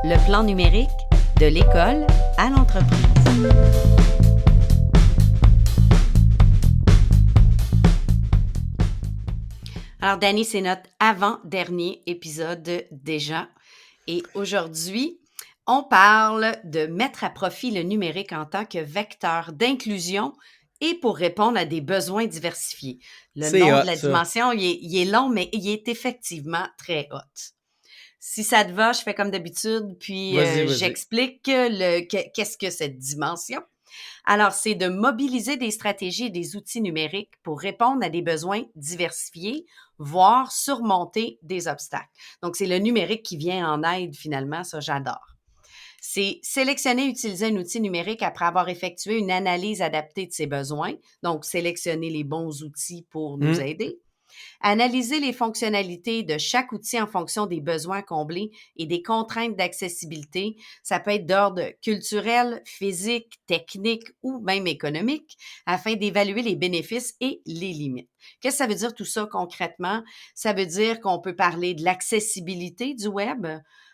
le plan numérique de l'école à l'entreprise. Alors, Dani, c'est notre avant-dernier épisode déjà. Et aujourd'hui, on parle de mettre à profit le numérique en tant que vecteur d'inclusion et pour répondre à des besoins diversifiés. Le C'est nom hot, de la ça. dimension, il est long, mais il est effectivement très hot. Si ça te va, je fais comme d'habitude, puis Vas-y. j'explique qu'est-ce que cette dimension. Alors, c'est de mobiliser des stratégies et des outils numériques pour répondre à des besoins diversifiés, voire surmonter des obstacles. Donc, c'est le numérique qui vient en aide finalement, ça j'adore. C'est sélectionner et utiliser un outil numérique après avoir effectué une analyse adaptée de ses besoins, donc sélectionner les bons outils pour nous Hmm. aider. Analyser les fonctionnalités de chaque outil en fonction des besoins comblés et des contraintes d'accessibilité. Ça peut être d'ordre culturel, physique, technique ou même économique afin d'évaluer les bénéfices et les limites. Qu'est-ce que ça veut dire tout ça concrètement? Ça veut dire qu'on peut parler de l'accessibilité du web.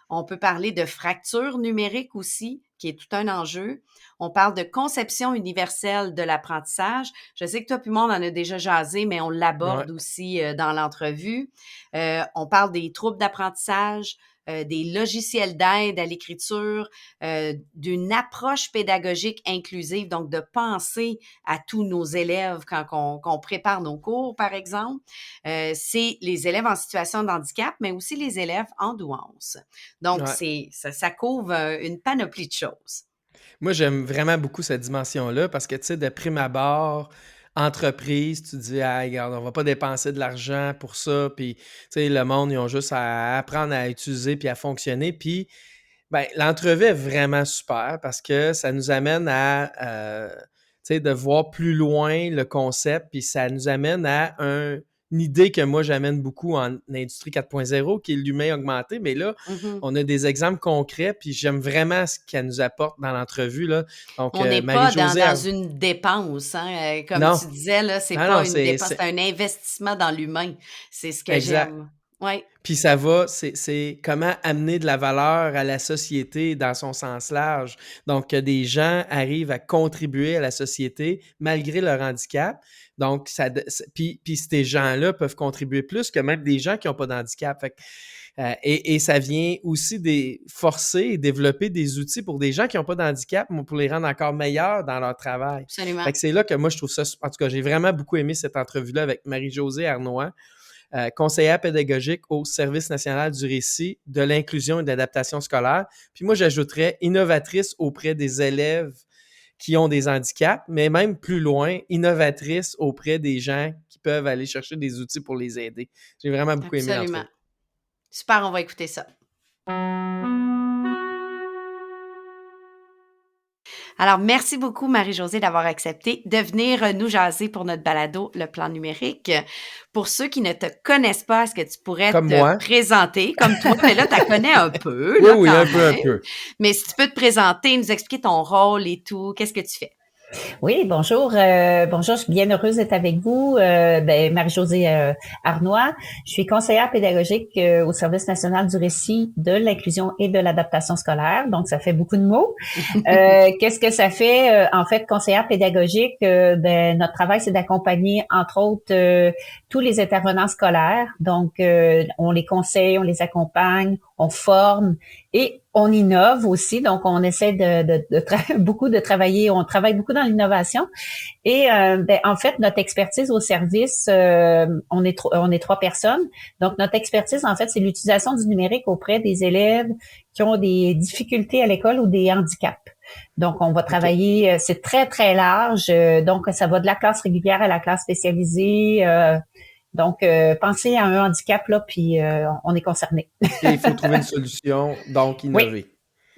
On peut parler de fracture numérique aussi, qui est tout un enjeu. On parle de conception universelle de l'apprentissage. Je sais que toi puis moi, on en a déjà jasé, mais on Ouais. l'aborde aussi dans l'entrevue. On parle des troubles d'apprentissage, des logiciels d'aide à l'écriture, d'une approche pédagogique inclusive, donc de penser à tous nos élèves quand on prépare nos cours, par exemple. C'est les élèves en situation de handicap, mais aussi les élèves en douance. Donc, Ouais. ça couvre une panoplie de choses. Moi, j'aime vraiment beaucoup cette dimension-là parce que, tu sais, de prime abord, entreprise, tu te dis, ah, regarde, on va pas dépenser de l'argent pour ça. Puis, tu sais, le monde, ils ont juste à apprendre à utiliser puis à fonctionner. Puis, ben, l'entrevue est vraiment super parce que ça nous amène à, tu sais, de voir plus loin le concept. Puis, ça nous amène à une idée que moi, j'amène beaucoup en industrie 4.0, qui est l'humain augmenté. Mais là, Mhm. on a des exemples concrets, puis j'aime vraiment ce qu'elle nous apporte dans l'entrevue, là. Donc, On n'est pas Marie-Josée, dans une dépense, hein. Comme non, tu disais, là, c'est non, pas non, une dépense, c'est un investissement dans l'humain. C'est ce que exact. j'aime. Oui, Puis ça va, c'est comment amener de la valeur à la société dans son sens large. Donc, que des gens arrivent à contribuer à la société malgré leur handicap. Donc, puis ces gens-là peuvent contribuer plus que même des gens qui n'ont pas d'handicap. Fait que, et ça vient aussi forcer et développer des outils pour des gens qui n'ont pas d'handicap, mais pour les rendre encore meilleurs dans leur travail. absolument. Fait que c'est là que moi, je trouve ça, en tout cas, j'ai vraiment beaucoup aimé cette entrevue-là avec Marie-Josée Arnois, conseillère pédagogique au Service national du récit, de l'inclusion et de l'adaptation scolaire. Puis moi, j'ajouterais innovatrice auprès des élèves qui ont des handicaps, mais même plus loin, innovatrice auprès des gens qui peuvent aller chercher des outils pour les aider. J'ai vraiment beaucoup aimé Absolument. l'entrevue. Super, on va écouter ça. Alors, merci beaucoup, Marie-Josée, d'avoir accepté de venir nous jaser pour notre balado, le plan numérique. Pour ceux qui ne te connaissent pas, est-ce que tu pourrais Comme te moi. présenter comme toi? Mais là, tu la connais un peu, Oui, là, oui, quand un même. peu. Mais si tu peux te présenter, nous expliquer ton rôle et tout, qu'est-ce que tu fais? Oui, bonjour. Bonjour, je suis bien heureuse d'être avec vous. Marie-Josée Arnois. Je suis conseillère pédagogique au Service national du récit, de l'inclusion et de l'adaptation scolaire. Donc, ça fait beaucoup de mots. Qu'est-ce que ça fait? En fait, conseillère pédagogique, notre travail, c'est d'accompagner, entre autres, tous les intervenants scolaires. Donc, on les conseille, on les accompagne, on forme et on innove aussi. Donc, on essaie beaucoup de travailler. On travaille beaucoup dans l'innovation. Et en fait, notre expertise au service, on est 3 personnes. Donc, notre expertise, en fait, c'est l'utilisation du numérique auprès des élèves qui ont des difficultés à l'école ou des handicaps. Donc, on va travailler, c'est très, très large. Donc, ça va de la classe régulière à la classe spécialisée. Donc, pensez à un handicap, là, puis on est concerné. Et il faut trouver une solution, donc Oui, innover.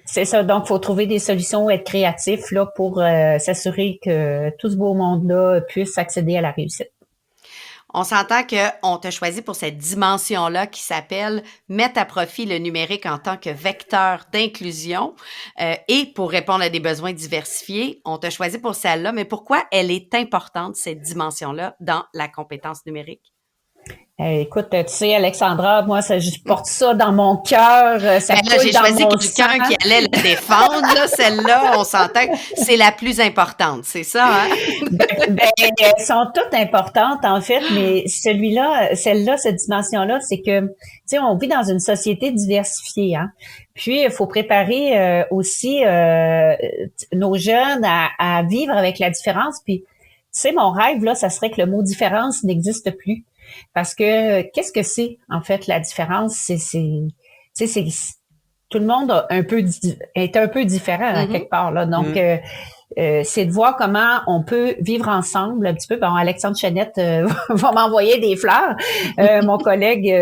c'est ça. Donc, il faut trouver des solutions, être créatif là pour s'assurer que tout ce beau monde-là puisse accéder à la réussite. On s'entend qu'on t'a choisi pour cette dimension-là qui s'appelle mettre à profit le numérique en tant que vecteur d'inclusion et pour répondre à des besoins diversifiés. On t'a choisi pour celle-là, mais pourquoi elle est importante, cette dimension-là, dans la compétence numérique? Écoute, tu sais, Alexandra, moi, je porte ça dans mon cœur, ça Ben là, coule j'ai dans choisi mon quelqu'un sang. qui allait la défendre, là. Celle-là, on s'entend que c'est la plus importante, c'est ça, hein? Ben, elles sont toutes importantes, en fait, mais celle-là, cette dimension-là, c'est que, tu sais, on vit dans une société diversifiée, hein. Puis, il faut préparer aussi nos jeunes à vivre avec la différence. Puis, tu sais, mon rêve, là, ça serait que le mot différence n'existe plus. Parce que, qu'est-ce que c'est, en fait, la différence? Tu sais, tout le monde est un peu différent, à quelque part, là. Donc, c'est de voir comment on peut vivre ensemble un petit peu. Bon, Alexandre Chenette va m'envoyer des fleurs, mon collègue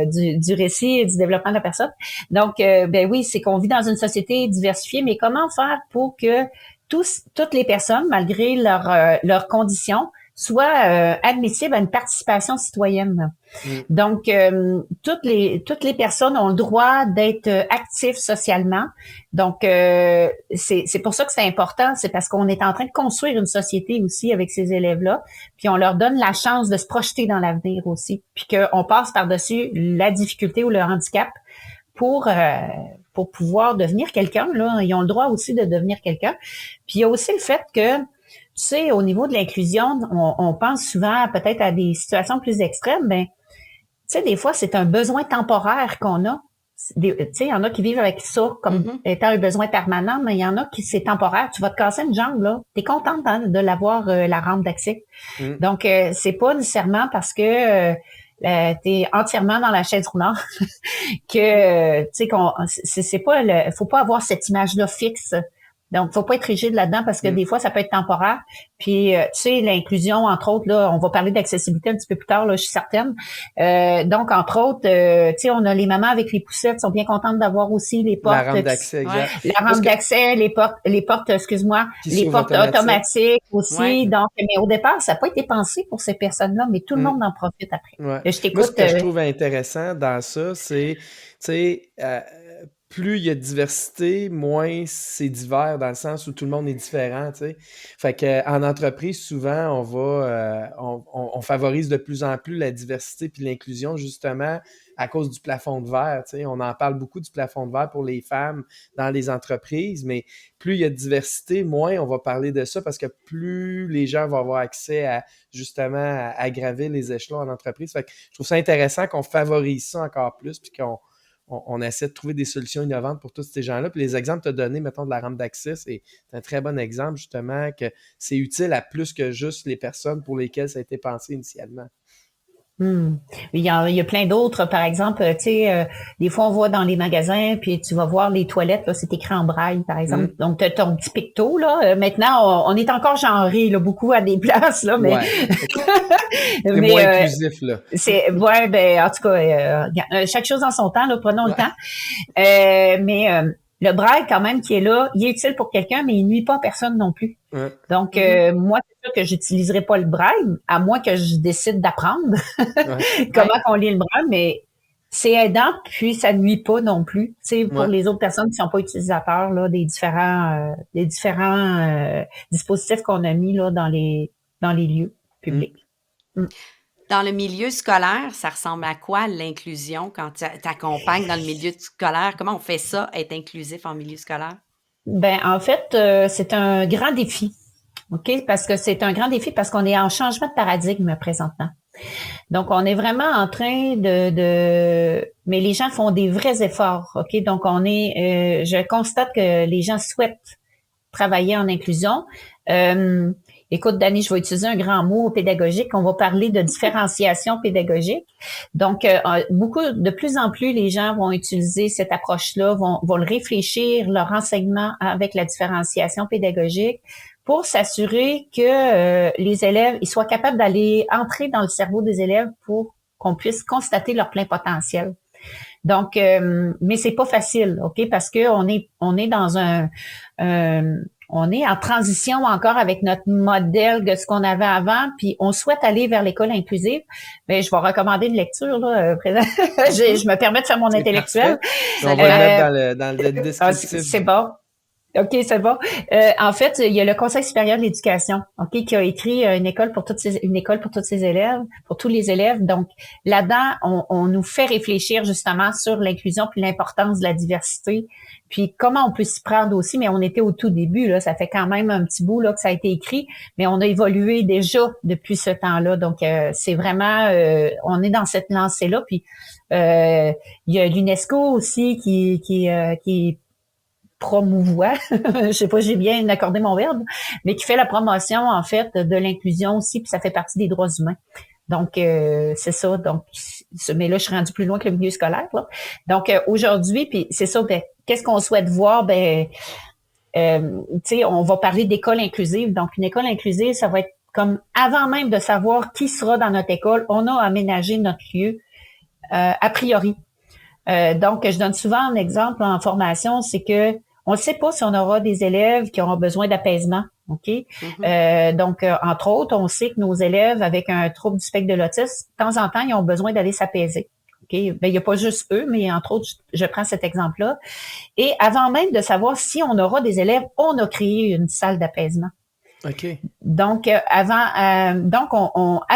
du récit et du développement de la personne. Donc, ben oui, c'est qu'on vit dans une société diversifiée, mais comment faire pour que toutes les personnes, malgré leurs conditions, soient admissibles à une participation citoyenne. Donc, toutes les personnes ont le droit d'être actifs socialement. Donc, c'est pour ça que c'est important. C'est parce qu'on est en train de construire une société aussi avec ces élèves-là. Puis, on leur donne la chance de se projeter dans l'avenir aussi. Puis qu'on passe par-dessus la difficulté ou le handicap pour pouvoir devenir quelqu'un. Là, ils ont le droit aussi de devenir quelqu'un. Puis, il y a aussi le fait que tu sais, au niveau de l'inclusion, on pense souvent peut-être à des situations plus extrêmes, ben, tu sais, des fois, c'est un besoin temporaire qu'on a. Tu sais, il y en a qui vivent avec ça comme étant un besoin permanent, mais il y en a qui c'est temporaire. Tu vas te casser une jambe, là. T'es contente de l'avoir, la rampe d'accès. Donc, c'est pas nécessairement parce que t'es entièrement dans la chaise roulante que, tu sais, c'est pas faut pas avoir cette image-là fixe. Donc, faut pas être rigide là-dedans parce que des fois, ça peut être temporaire. Puis, tu sais, l'inclusion, entre autres, là, on va parler d'accessibilité un petit peu plus tard, là, je suis certaine. Donc, entre autres, tu sais, on a les mamans avec les poussettes, sont bien contentes d'avoir aussi les portes. La rampe d'accès, exact. La rampe d'accès, les portes, excuse-moi, les portes automatiques aussi. Ouais. Donc, mais au départ, ça n'a pas été pensé pour ces personnes-là, mais tout le monde en profite après. Ouais. Je t'écoute. Moi, ce que je trouve intéressant dans ça, c'est, tu sais, plus il y a de diversité, moins c'est divers dans le sens où tout le monde est différent, tu sais. Fait que en entreprise, souvent, on favorise de plus en plus la diversité puis l'inclusion, justement, à cause du plafond de verre, tu sais. On en parle beaucoup du plafond de verre pour les femmes dans les entreprises, mais plus il y a de diversité, moins on va parler de ça parce que plus les gens vont avoir accès à, justement, à gravir les échelons en entreprise. Fait que je trouve ça intéressant qu'on favorise ça encore plus puis qu'on essaie de trouver des solutions innovantes pour tous ces gens-là. Puis les exemples que tu as donnés, mettons, de la rampe d'accès, c'est un très bon exemple, justement, que c'est utile à plus que juste les personnes pour lesquelles ça a été pensé initialement. Il y a plein d'autres, par exemple, tu sais, des fois on voit dans les magasins, puis tu vas voir les toilettes, là, c'est écrit en braille, par exemple. Donc, tu as ton petit picto, là. Maintenant, on est encore genré, là, beaucoup à des places, là, mais... Ouais. C'est moins inclusif, là. Ouais, ben, en tout cas, chaque chose en son temps, là, prenons le temps. Mais le braille, quand même, qui est là, il est utile pour quelqu'un, mais il nuit pas à personne non plus. Donc, moi, c'est sûr que j'utiliserai pas le braille, à moins que je décide d'apprendre comment on lit le braille, mais c'est aidant, puis ça nuit pas non plus. Tu sais, pour les autres personnes qui sont pas utilisateurs là, des différents dispositifs qu'on a mis là dans les lieux publics. Dans le milieu scolaire, ça ressemble à quoi l'inclusion quand tu accompagnes dans le milieu scolaire? Comment on fait ça, être inclusif en milieu scolaire? Ben, en fait, c'est un grand défi. OK? Parce que c'est un grand défi parce qu'on est en changement de paradigme présentement. Donc, on est vraiment en train mais les gens font des vrais efforts. OK? Donc, je constate que les gens souhaitent travailler en inclusion. Écoute, Dani, je vais utiliser un grand mot pédagogique. On va parler de différenciation pédagogique. Donc, de plus en plus, les gens vont utiliser cette approche-là, vont le réfléchir, leur enseignement avec la différenciation pédagogique pour s'assurer que les élèves ils soient capables d'aller entrer dans le cerveau des élèves pour qu'on puisse constater leur plein potentiel. Donc, mais c'est pas facile, OK? Parce que on est dans on est en transition encore avec notre modèle de ce qu'on avait avant, puis on souhaite aller vers l'école inclusive. Mais je vais recommander une lecture, là, présent. Je me permets de faire mon intellectuel. On va le mettre dans le descriptif. C'est bon. OK, c'est bon. En fait, il y a le Conseil supérieur de l'éducation, OK, qui a écrit une école pour tous ses élèves, pour tous les élèves. Donc, là-dedans, on nous fait réfléchir justement sur l'inclusion puis l'importance de la diversité, puis comment on peut s'y prendre aussi. Mais on était au tout début, là, ça fait quand même un petit bout là que ça a été écrit, mais on a évolué déjà depuis ce temps-là. Donc, c'est vraiment, on est dans cette lancée-là. Puis, il y a l'UNESCO aussi qui promouvoit, je sais pas, j'ai bien accordé mon verbe, mais qui fait la promotion, en fait, de l'inclusion aussi, puis ça fait partie des droits humains. Donc, c'est ça. Donc, mais là, je suis rendue plus loin que le milieu scolaire, là. Donc, aujourd'hui, puis c'est ça, ben, qu'est-ce qu'on souhaite voir? Ben, tu sais, on va parler d'école inclusive. Donc, une école inclusive, ça va être comme avant même de savoir qui sera dans notre école, on a aménagé notre lieu a priori. Donc, je donne souvent un exemple en formation, c'est que on ne sait pas si on aura des élèves qui auront besoin d'apaisement. OK? Donc, entre autres, on sait que nos élèves avec un trouble du spectre de l'autisme, de temps en temps, ils ont besoin d'aller s'apaiser. OK? Ben, il n'y a pas juste eux, mais entre autres, je prends cet exemple-là. Et avant même de savoir si on aura des élèves, on a créé une salle d'apaisement. OK. Donc, a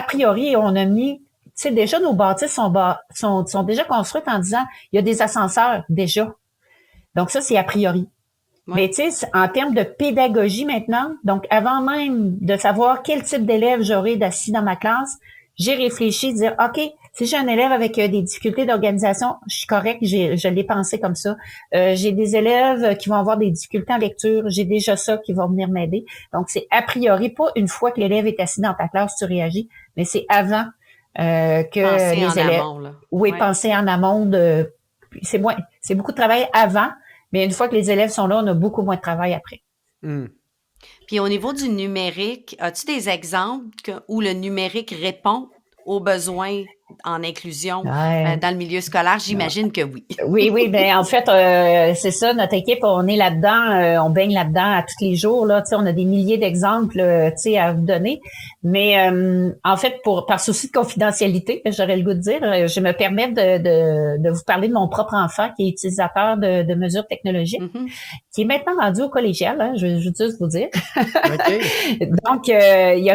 priori, on a mis, tu sais, déjà, nos bâtisses sont déjà construites en disant, il y a des ascenseurs, déjà. Donc, ça, c'est a priori. Ouais. Mais tu sais, en termes de pédagogie maintenant, donc avant même de savoir quel type d'élève j'aurai d'assis dans ma classe, j'ai réfléchi, dire, OK, si j'ai un élève avec des difficultés d'organisation, je suis correct, je l'ai pensé comme ça. J'ai des élèves qui vont avoir des difficultés en lecture, j'ai déjà ça qui va venir m'aider. Donc, c'est a priori, pas une fois que l'élève est assis dans ta classe, tu réagis, mais c'est avant que penser les élèves... Amont, là. Oui, ouais. Penser en amont c'est beaucoup de travail avant. Mais une fois que les élèves sont là, on a beaucoup moins de travail après. Puis au niveau du numérique, as-tu des exemples où le numérique répond aux besoins en inclusion dans le milieu scolaire? J'imagine que oui. Oui, ben en fait, c'est ça, notre équipe, on est là-dedans, on baigne là-dedans à tous les jours. Là, on a des milliers d'exemples à vous donner. Mais en fait, par souci de confidentialité, j'aurais le goût de dire, je me permets de vous parler de mon propre enfant qui est utilisateur de mesures technologiques, qui est maintenant rendu au collégial, hein, je veux juste vous dire. Okay. Donc, il a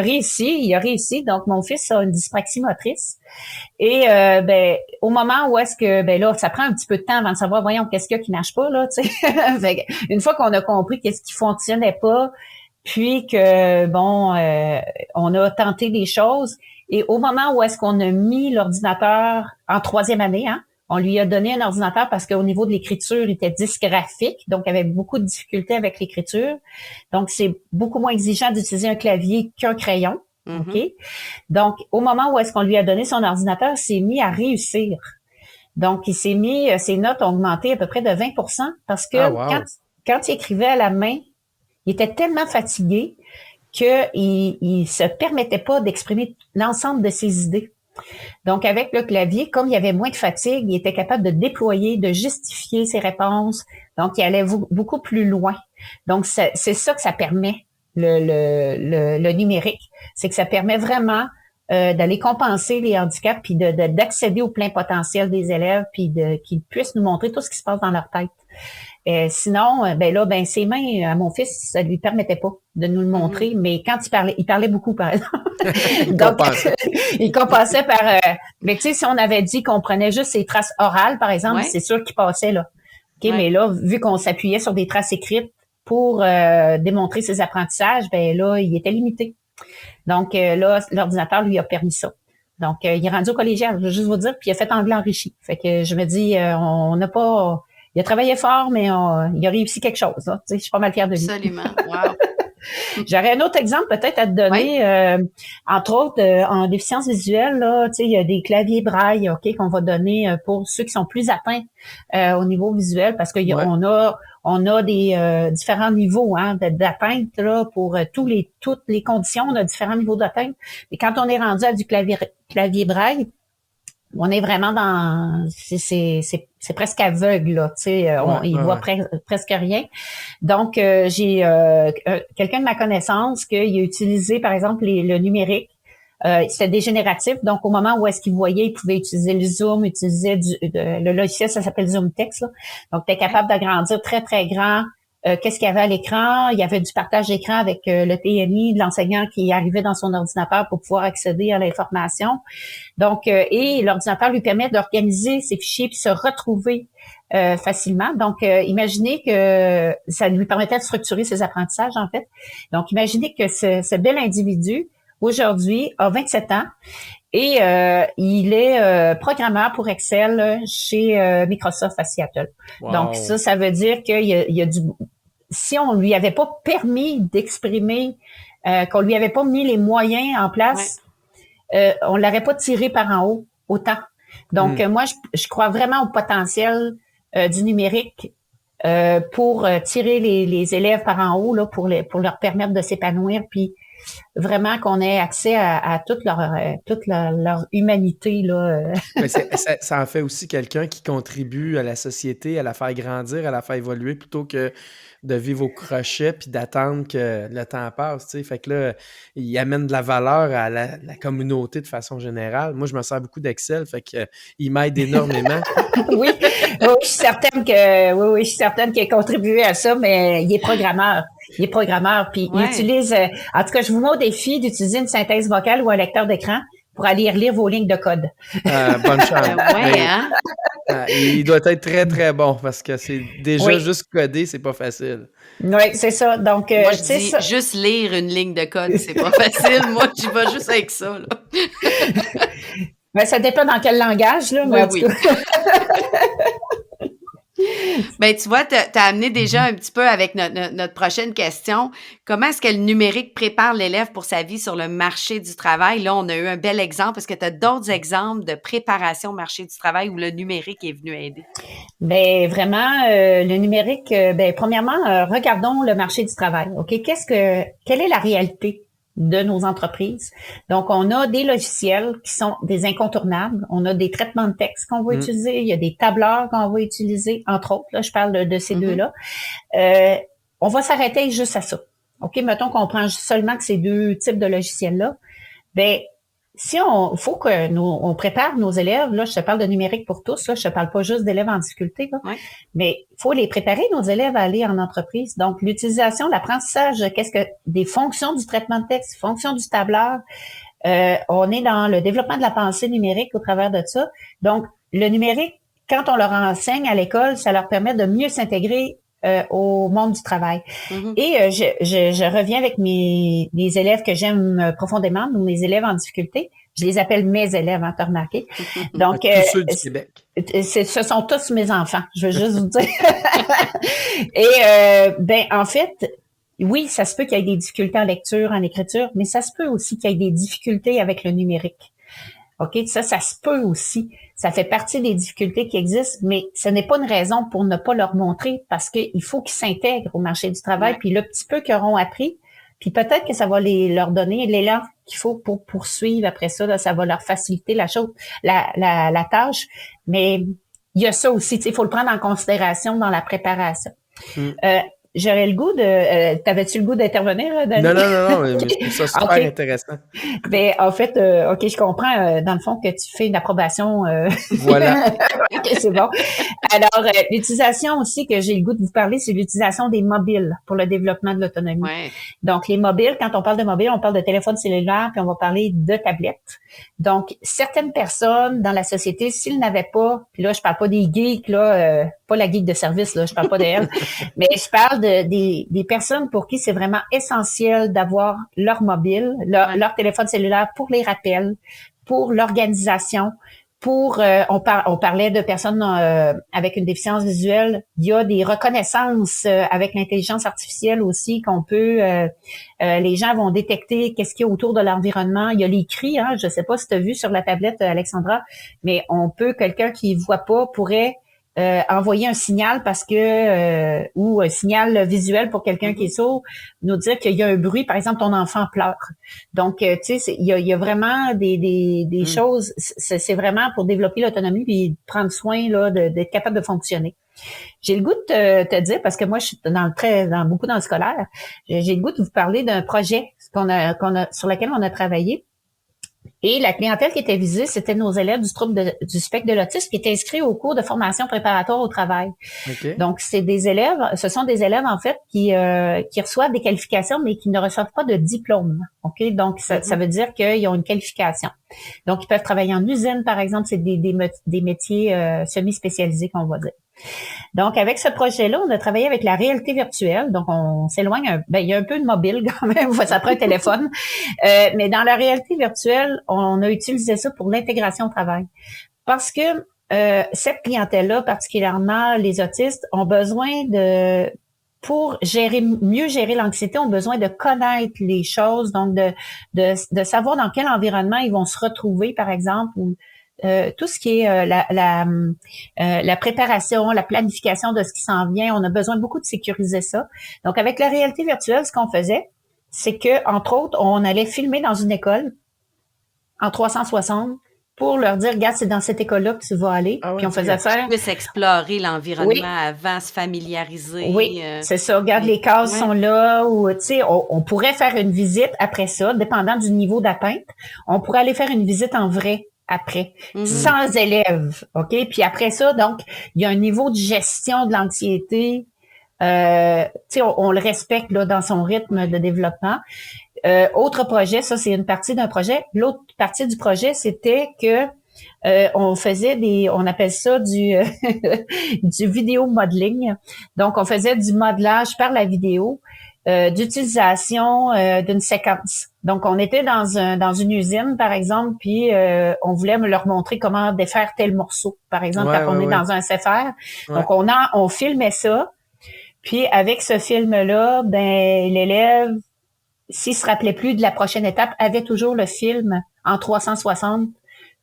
réussi. Donc, mon fils a une dyspraxie motrice. Et ben au moment où est-ce que ben là ça prend un petit peu de temps avant de savoir voyons qu'est-ce qu'il y a qui marche pas là, tu sais. Une fois qu'on a compris qu'est-ce qui fonctionnait pas, puis que bon on a tenté des choses et au moment où est-ce qu'on a mis l'ordinateur en 3e année, hein, on lui a donné un ordinateur parce qu'au niveau de l'écriture, il était dysgraphique, donc il avait beaucoup de difficultés avec l'écriture. Donc c'est beaucoup moins exigeant d'utiliser un clavier qu'un crayon. OK? Donc, au moment où est-ce qu'on lui a donné son ordinateur, il s'est mis à réussir. Donc, ses notes ont augmenté à peu près de 20% parce que quand il écrivait à la main, il était tellement fatigué qu'il se permettait pas d'exprimer l'ensemble de ses idées. Donc, avec le clavier, comme il y avait moins de fatigue, il était capable de déployer, de justifier ses réponses. Donc, il allait beaucoup plus loin. Donc, c'est ça que ça permet. Le numérique, c'est que ça permet vraiment d'aller compenser les handicaps puis d'accéder au plein potentiel des élèves puis qu'ils puissent nous montrer tout ce qui se passe dans leur tête. Sinon, ses mains à mon fils, ça lui permettait pas de nous le montrer, mais quand il parlait beaucoup, par exemple. Donc, il compensait par... mais tu sais, si on avait dit qu'on prenait juste ses traces orales, par exemple, c'est sûr qu'il passait, là. OK, mais là, vu qu'on s'appuyait sur des traces écrites, pour démontrer ses apprentissages, ben là, il était limité. Donc là, l'ordinateur lui a permis ça. Donc, il est rendu au collégial, je veux juste vous dire, puis il a fait anglais enrichi. Fait que je me dis, on n'a pas... Il a travaillé fort, mais il a réussi quelque chose. Là. Tu sais, je suis pas mal fière de lui. Absolument, wow. J'aurais un autre exemple peut-être à te donner. Entre autres, en déficience visuelle, là, tu sais, il y a des claviers braille, OK, qu'on va donner pour ceux qui sont plus atteints au niveau visuel, parce qu'on on a des différents niveaux d'atteinte là pour toutes les conditions. On a différents niveaux d'atteinte. Et quand on est rendu à du clavier braille, on est vraiment dans c'est presque aveugle là, tu sais, il voit presque rien. Donc j'ai quelqu'un de ma connaissance qui a utilisé par exemple le numérique. C'était dégénératif, donc au moment où est-ce qu'il voyait, il pouvait utiliser le zoom, le logiciel, ça s'appelle Zoom Text. Là. Donc, tu es capable d'agrandir très, très grand qu'est-ce qu'il y avait à l'écran. Il y avait du partage d'écran avec le TNI de l'enseignant qui arrivait dans son ordinateur pour pouvoir accéder à l'information. Donc, et l'ordinateur lui permet d'organiser ses fichiers puis se retrouver facilement. Donc, imaginez que ça lui permettait de structurer ses apprentissages, en fait. Donc, imaginez que ce bel individu, aujourd'hui, a 27 ans et il est programmeur pour Excel chez Microsoft à Seattle. Wow. Donc, ça veut dire qu'il y a du... Si on lui avait pas permis d'exprimer, qu'on lui avait pas mis les moyens en place, on l'aurait pas tiré par en haut autant. Donc, moi, je crois vraiment au potentiel du numérique pour tirer les élèves par en haut, là, pour leur permettre de s'épanouir, puis vraiment qu'on ait accès à toute leur humanité, là. Mais ça en fait aussi quelqu'un qui contribue à la société, à la faire grandir, à la faire évoluer, plutôt que de vivre au crochet puis d'attendre que le temps passe, tu sais. Fait que là, il amène de la valeur à la communauté de façon générale. Moi, je me sers beaucoup d'Excel, fait que il m'aide énormément. Oui, je suis certaine je suis certaine qu'il a contribué à ça, mais il est programmeur. Puis il utilise, en tout cas, je vous mets au défi d'utiliser une synthèse vocale ou un lecteur d'écran pour aller relire vos lignes de code. Bonne chance. Il doit être très, très bon parce que c'est déjà juste coder, c'est pas facile. Oui, c'est ça. Donc, moi, je dis juste lire une ligne de code, c'est pas facile. Moi, j'y vais juste avec ça, là. Ben, ça dépend dans quel langage, là. Mais oui. Ben, tu vois, t'as amené déjà un petit peu avec notre prochaine question. Comment est-ce que le numérique prépare l'élève pour sa vie sur le marché du travail? Là, on a eu un bel exemple. Est-ce que tu as d'autres exemples de préparation au marché du travail où le numérique est venu aider? Ben, vraiment, le numérique, premièrement, regardons le marché du travail. OK? Quelle est la réalité de nos entreprises? Donc, on a des logiciels qui sont des incontournables. On a des traitements de texte qu'on va utiliser. Il y a des tableurs qu'on va utiliser, entre autres. Là, je parle de ces deux-là. On va s'arrêter juste à ça. OK? Mettons qu'on prend seulement que ces deux types de logiciels-là. Ben, faut que on prépare nos élèves, là, je te parle de numérique pour tous, là, je te parle pas juste d'élèves en difficulté, là, mais il faut les préparer, nos élèves, à aller en entreprise. Donc, l'utilisation, l'apprentissage, des fonctions du traitement de texte, fonctions du tableur, on est dans le développement de la pensée numérique au travers de ça. Donc, le numérique, quand on leur enseigne à l'école, ça leur permet de mieux s'intégrer au monde du travail. Et je reviens avec mes élèves que j'aime profondément, ou mes élèves en difficulté. Je les appelle mes élèves, hein, t'as remarqué. Donc, tous ceux du Québec. Ce sont tous mes enfants, je veux juste vous dire. Et en fait, oui, ça se peut qu'il y ait des difficultés en lecture, en écriture, mais ça se peut aussi qu'il y ait des difficultés avec le numérique. OK, ça se peut aussi. Ça fait partie des difficultés qui existent, mais ce n'est pas une raison pour ne pas leur montrer parce qu'il faut qu'ils s'intègrent au marché du travail. Puis le petit peu qu'ils auront appris, puis peut-être que ça va leur donner l'élan qu'il faut pour poursuivre après ça. Là, ça va leur faciliter la tâche. Mais il y a ça aussi, il faut le prendre en considération dans la préparation. J'aurais le goût de... t'avais-tu le goût d'intervenir, David? Non, mais je trouve ça super intéressant. Ben, en fait, OK, je comprends, dans le fond, que tu fais une approbation. Voilà. OK, c'est bon. Alors, l'utilisation aussi que j'ai le goût de vous parler, c'est l'utilisation des mobiles pour le développement de l'autonomie. Donc, les mobiles, quand on parle de mobiles, on parle de téléphone cellulaire, puis on va parler de tablettes. Donc, certaines personnes dans la société, s'ils n'avaient pas, puis là, je parle pas des geeks, là, pas la geek de service, là, je parle pas d'elle, mais je parle des personnes pour qui c'est vraiment essentiel d'avoir leur mobile, leur téléphone cellulaire pour les rappels, pour l'organisation, on parlait de personnes avec une déficience visuelle. Il y a des reconnaissances avec l'intelligence artificielle aussi qu'on peut. Les gens vont détecter qu'est-ce qu'il y a autour de l'environnement. Il y a les cris. Hein, je sais pas si tu as vu sur la tablette, Alexandra, mais quelqu'un qui voit pas pourrait envoyer un signal parce que ou un signal visuel pour quelqu'un qui est sourd, nous dire qu'il y a un bruit, par exemple ton enfant pleure. Donc tu sais, il y a vraiment des choses, c'est vraiment pour développer l'autonomie puis prendre soin là d'être capable de fonctionner. J'ai le goût de te dire, parce que moi je suis beaucoup dans le scolaire, j'ai le goût de vous parler d'un projet sur lequel on a travaillé. Et la clientèle qui était visée, c'était nos élèves du trouble du spectre de l'autisme qui étaient inscrits au cours de formation préparatoire au travail. OK. Donc, ce sont des élèves, en fait, qui reçoivent des qualifications, mais qui ne reçoivent pas de diplôme. OK? Donc, ça veut dire qu'ils ont une qualification. Donc, ils peuvent travailler en usine, par exemple. C'est des métiers semi-spécialisés, qu'on va dire. Donc, avec ce projet-là, on a travaillé avec la réalité virtuelle. Donc, on s'éloigne. Il y a un peu de mobile quand même. Ça prend un téléphone. Mais dans la réalité virtuelle, on a utilisé ça pour l'intégration au travail. Parce que cette clientèle-là, particulièrement les autistes, ont besoin pour mieux gérer l'anxiété, ont besoin de connaître les choses, donc de savoir dans quel environnement ils vont se retrouver, par exemple, ou tout ce qui est la préparation, la planification de ce qui s'en vient. On a besoin beaucoup de sécuriser ça. Donc, avec la réalité virtuelle, ce qu'on faisait, c'est que, entre autres, on allait filmer dans une école en 360 pour leur dire, regarde, c'est dans cette école-là que tu vas aller. Ah ouais, Puis on faisait faire... Plus explorer l'environnement avant, se familiariser. Oui, c'est ça. Regarde, les cases sont là. Ou, tu sais, on pourrait faire une visite après ça, dépendant du niveau d'atteinte. On pourrait aller faire une visite en vrai après, sans élèves, OK? Puis après ça, donc, il y a un niveau de gestion de l'anxiété. Tu sais, on le respecte là dans son rythme de développement. Autre projet, ça c'est une partie d'un projet. L'autre partie du projet, c'était que on appelle ça du du vidéo modeling. Donc, on faisait du modelage par la vidéo d'utilisation d'une séquence. Donc, on était dans une usine, par exemple, puis on voulait leur montrer comment défaire tel morceau, par exemple, quand on est dans un CFR. Donc, on filmait ça. Puis, avec ce film-là, ben l'élève, s'il se rappelait plus de la prochaine étape, avait toujours le film en 360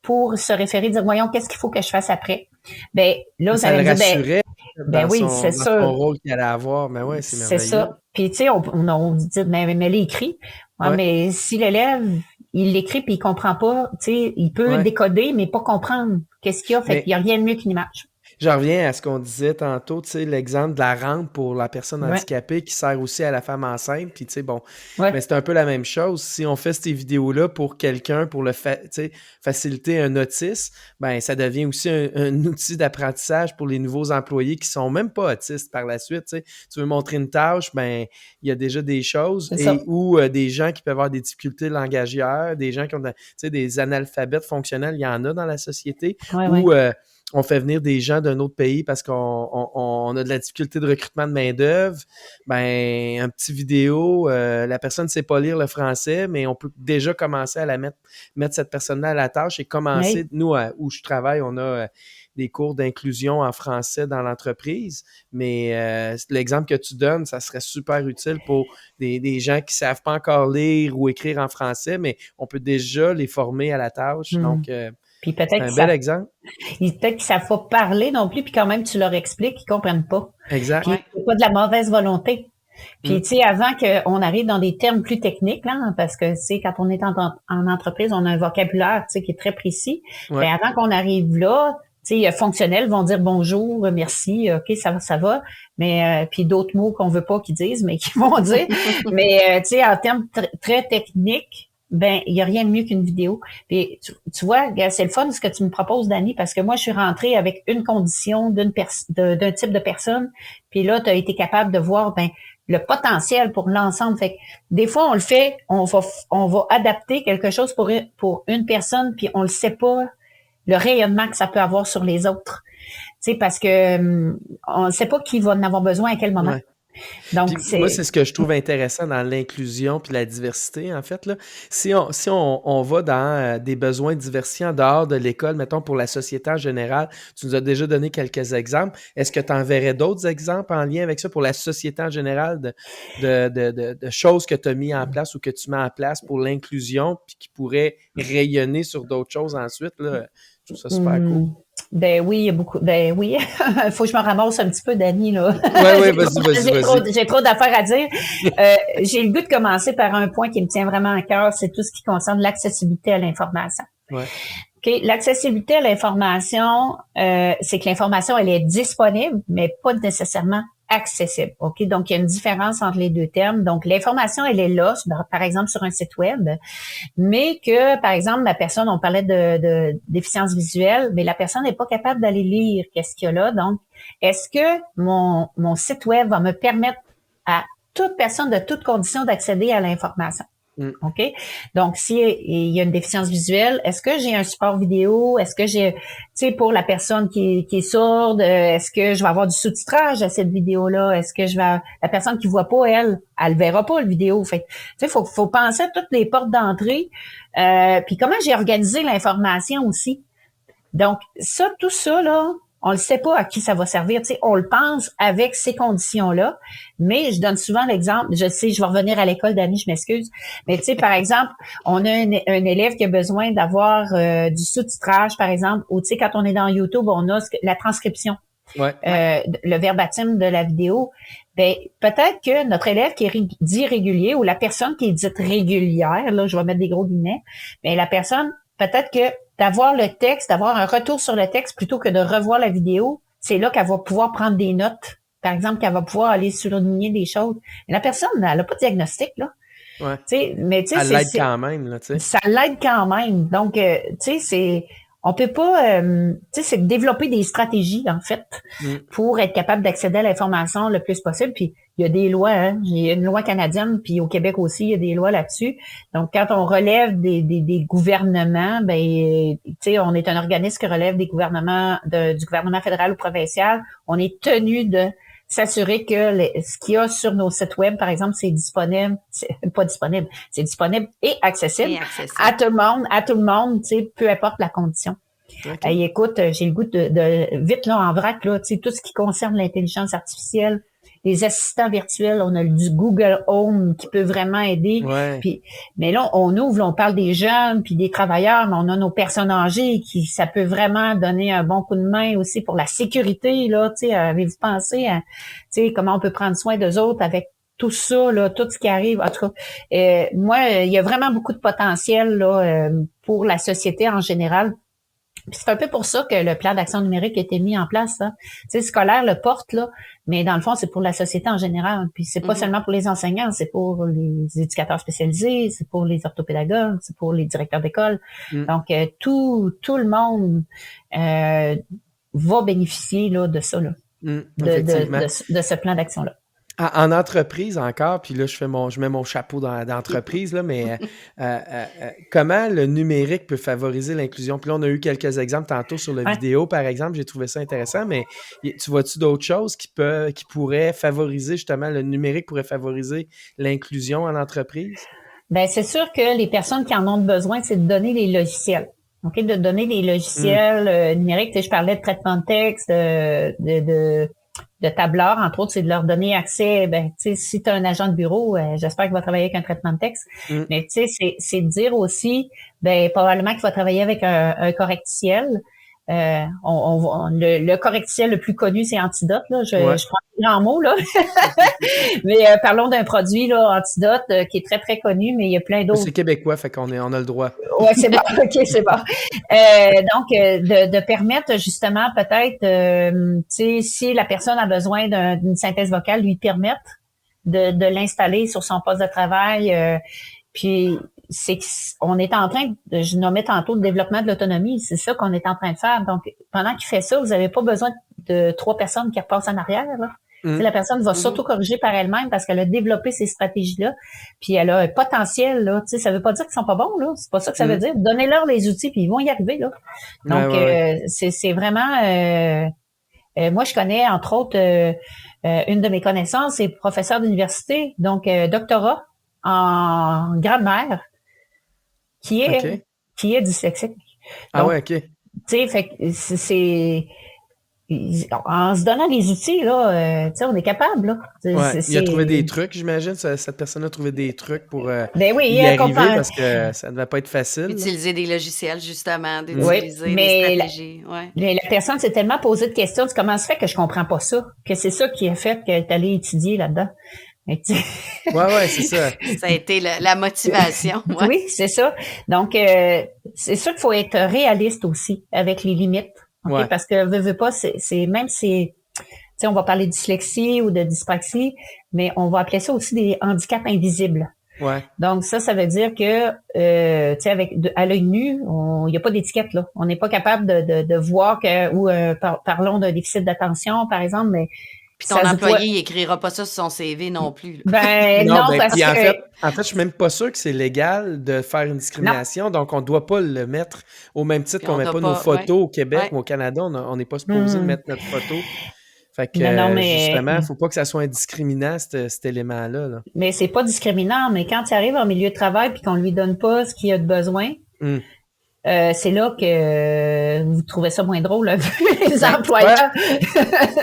pour se référer, dire, voyons, qu'est-ce qu'il faut que je fasse après? Ben, là, ça le rassurait ben oui, c'est sûr. Son rôle qu'il allait avoir. Mais ouais, c'est merveilleux. C'est ça. Puis, tu sais, on dit, mais l'écrit. Ouais, mais si l'élève, il l'écrit puis il comprend pas, tu sais, il peut décoder, mais pas comprendre qu'est-ce qu'il y a. Fait qu'il y a rien de mieux qu'une image. Je reviens à ce qu'on disait tantôt, tu sais, l'exemple de la rampe pour la personne handicapée qui sert aussi à la femme enceinte. Puis, tu sais, bon, mais c'est un peu la même chose. Si on fait ces vidéos-là pour quelqu'un, pour faciliter un autisme, ben ça devient aussi un outil d'apprentissage pour les nouveaux employés qui sont même pas autistes par la suite. Tu sais, tu veux montrer une tâche, ben il y a déjà des choses ou des gens qui peuvent avoir des difficultés langagières, des gens qui ont des analphabètes fonctionnels, il y en a dans la société. On fait venir des gens d'un autre pays parce qu'on a de la difficulté de recrutement de main-d'œuvre. Ben, un petit vidéo, la personne ne sait pas lire le français, mais on peut déjà commencer à mettre cette personne-là à la tâche et commencer. Nous, où je travaille, on a des cours d'inclusion en français dans l'entreprise, mais l'exemple que tu donnes, ça serait super utile pour des gens qui ne savent pas encore lire ou écrire en français, mais on peut déjà les former à la tâche. Donc, puis peut-être c'est un bel exemple. Peut-être qu'ils ne savent pas parler non plus, puis quand même, tu leur expliques, ils ne comprennent pas. Exact. Puis c'est pas de la mauvaise volonté. Puis, tu sais, avant qu'on arrive dans des termes plus techniques, là, parce que, tu sais, quand on est en entreprise, on a un vocabulaire, tu sais, qui est très précis. Mais avant qu'on arrive là, tu sais, fonctionnels vont dire bonjour, merci, OK, ça va. Mais, puis d'autres mots qu'on veut pas qu'ils disent, mais qu'ils vont dire. Mais, tu sais, en termes très techniques, ben, il y a rien de mieux qu'une vidéo. Puis, tu vois, c'est le fun ce que tu me proposes, Dani, parce que moi, je suis rentrée avec une condition d'un type de personne. Puis là, tu as été capable de voir, ben, le potentiel pour l'ensemble. Fait que des fois, on le fait, on va adapter quelque chose pour une personne, puis on le sait pas le rayonnement que ça peut avoir sur les autres. Tu sais, parce que on ne sait pas qui va en avoir besoin à quel moment. Ouais. Donc, moi, c'est ce que je trouve intéressant dans l'inclusion puis la diversité, en fait. Là. Si on va dans des besoins diversifiés en dehors de l'école, mettons pour la société en général, tu nous as déjà donné quelques exemples. Est-ce que tu en verrais d'autres exemples en lien avec ça pour la société en général de choses que tu as mis en place ou que tu mets en place pour l'inclusion puis qui pourraient rayonner sur d'autres choses ensuite? Là? Je trouve ça super cool. Ben oui, il y a beaucoup. Ben oui, il faut que je me ramasse un petit peu, Dani, là. Oui, vas-y. J'ai trop d'affaires à dire. J'ai le goût de commencer par un point qui me tient vraiment à cœur, c'est tout ce qui concerne l'accessibilité à l'information. Ouais. Okay. L'accessibilité à l'information, c'est que l'information, elle est disponible, mais pas nécessairement accessible. OK? Donc, il y a une différence entre les deux termes. Donc, l'information, elle est là, par exemple, sur un site web, mais que, par exemple, la personne, on parlait de déficience visuelle, mais la personne n'est pas capable d'aller lire qu'est-ce qu'il y a là. Donc, est-ce que mon site web va me permettre à toute personne de toutes conditions d'accéder à l'information? OK? Donc, si il y a une déficience visuelle, est-ce que j'ai un support vidéo? Est-ce que j'ai, tu sais, pour la personne qui est sourde, est-ce que je vais avoir du sous-titrage à cette vidéo-là? Est-ce que la personne qui voit pas, elle verra pas le vidéo. Fait tu sais, faut penser à toutes les portes d'entrée. Puis comment j'ai organisé l'information aussi. Donc, tout ça, là, on le sait pas à qui ça va servir. Tu sais, on le pense avec ces conditions-là. Mais je donne souvent l'exemple. Je sais, je vais revenir à l'école d'Annie, je m'excuse. Mais tu sais, par exemple, on a un élève qui a besoin d'avoir du sous-titrage, par exemple, ou tu sais, quand on est dans YouTube, on a la transcription. Le verbatim de la vidéo. Ben, peut-être que notre élève qui est dit régulier ou la personne qui est dite régulière, là, je vais mettre des gros guillemets, mais la personne, peut-être que d'avoir le texte, d'avoir un retour sur le texte plutôt que de revoir la vidéo, c'est là qu'elle va pouvoir prendre des notes. Par exemple, qu'elle va pouvoir aller surligner des choses. Mais la personne, elle n'a pas de diagnostic, là. Ouais. Mais tu sais, ça l'aide quand même, là, tu sais. Ça l'aide quand même. Donc, tu sais, on peut pas, tu sais, c'est développer des stratégies, en fait, pour être capable d'accéder à l'information le plus possible. Puis, il y a des lois, hein. Il y a une loi canadienne, puis au Québec aussi, il y a des lois là-dessus. Donc, quand on relève des gouvernements, ben, tu sais, on est un organisme qui relève des gouvernements, du gouvernement fédéral ou provincial. On est tenu de s'assurer que ce qu'il y a sur nos sites web, par exemple, c'est disponible, c'est disponible et accessible, à tout le monde, tu sais, peu importe la condition. Okay. Écoute, j'ai le goût de vite là en vrac là, tu sais, tout ce qui concerne l'intelligence artificielle, les assistants virtuels, on a du Google Home qui peut vraiment aider. Ouais. Puis, mais là, on ouvre, là, on parle des jeunes puis des travailleurs, mais on a nos personnes âgées qui, ça peut vraiment donner un bon coup de main aussi pour la sécurité, là, tu sais, avez-vous pensé à, tu sais, comment on peut prendre soin d'eux autres avec tout ça, là, tout ce qui arrive. En tout cas, moi, il y a vraiment beaucoup de potentiel, là, pour la société en général. Puis c'est un peu pour ça que le plan d'action numérique a été mis en place. Hein. Tu sais, scolaire le porte, là, mais dans le fond, c'est pour la société en général. Puis c'est pas seulement pour les enseignants, c'est pour les éducateurs spécialisés, c'est pour les orthopédagogues, c'est pour les directeurs d'école. Donc, tout le monde va bénéficier là, de ça, là, de ce plan d'action-là. En entreprise encore, puis là, je mets mon chapeau d'entreprise, là, mais comment le numérique peut favoriser l'inclusion? Puis là, on a eu quelques exemples tantôt sur la vidéo, par exemple, j'ai trouvé ça intéressant, mais tu vois-tu d'autres choses qui pourraient favoriser, justement, le numérique pourrait favoriser l'inclusion en entreprise? Ben c'est sûr que les personnes qui en ont besoin, c'est de donner les logiciels. OK, de donner des logiciels numériques. Tu sais, je parlais de traitement de texte, de tableur, entre autres, c'est de leur donner accès. Ben, tu sais, si tu as un agent de bureau, j'espère qu'il va travailler avec un traitement de texte. Mais tu sais, c'est de dire aussi, ben probablement qu'il va travailler avec un correctiel. Le correctiel le plus connu, c'est Antidote. Là. Je prends un grand mot, là. Mais parlons d'un produit, là, Antidote, qui est très, très connu, mais il y a plein d'autres. C'est québécois, fait qu'on a le droit. Ouais, c'est bon. OK, c'est bon. Donc, de permettre justement peut-être, tu sais, si la personne a besoin d'une synthèse vocale, lui permettre de l'installer sur son poste de travail. Puis, on est en train, je nommais tantôt le développement de l'autonomie, c'est ça qu'on est en train de faire. Donc, pendant qu'il fait ça, vous n'avez pas besoin de 3 personnes qui repassent en arrière, là. La personne va s'auto-corriger par elle-même parce qu'elle a développé ces stratégies-là, puis elle a un potentiel, là. Tu sais, ça veut pas dire qu'ils sont pas bons, là. C'est pas ça que ça veut dire. Donnez-leur les outils, puis ils vont y arriver, là. Donc, c'est vraiment... moi, je connais, entre autres, une de mes connaissances, c'est professeur d'université, donc doctorat en grammaire, qui est dyslexique. Donc, OK. Tu sais, fait que c'est... En se donnant les outils, là, tu sais, on est capable, là. Il a trouvé des trucs, j'imagine. Cette personne a trouvé des trucs pour y arriver parce que ça ne devait pas être facile. Utiliser des logiciels, justement, d'utiliser des stratégies. La personne s'est tellement posé de questions. Comment se fait que je comprends pas ça? Que c'est ça qui a fait qu'elle est allée étudier là-dedans. Ouais, c'est ça. Ça a été la motivation. Ouais. Oui, c'est ça. Donc, c'est sûr qu'il faut être réaliste aussi avec les limites. Okay? Parce que veux pas, sais, on va parler de dyslexie ou de dyspraxie, mais on va appeler ça aussi des handicaps invisibles. Ouais. Donc ça veut dire que tu sais à l'œil nu, il n'y a pas d'étiquette là. On n'est pas capable de voir que ou parlons d'un déficit d'attention par exemple, mais puis ton employé, il écrira pas ça sur son CV non plus. Ben non, parce que en fait, je suis même pas sûr que c'est légal de faire une discrimination, non. Donc on doit pas le mettre au même titre qu'on met pas nos photos au Québec ou au Canada, on n'est pas supposé mettre notre photo. Fait que justement, faut pas que ça soit indiscriminant cet élément-là. Là. Mais c'est pas discriminant, mais quand tu arrives en milieu de travail puis qu'on lui donne pas ce qu'il a de besoin, c'est là que vous trouvez ça moins drôle, les employeurs.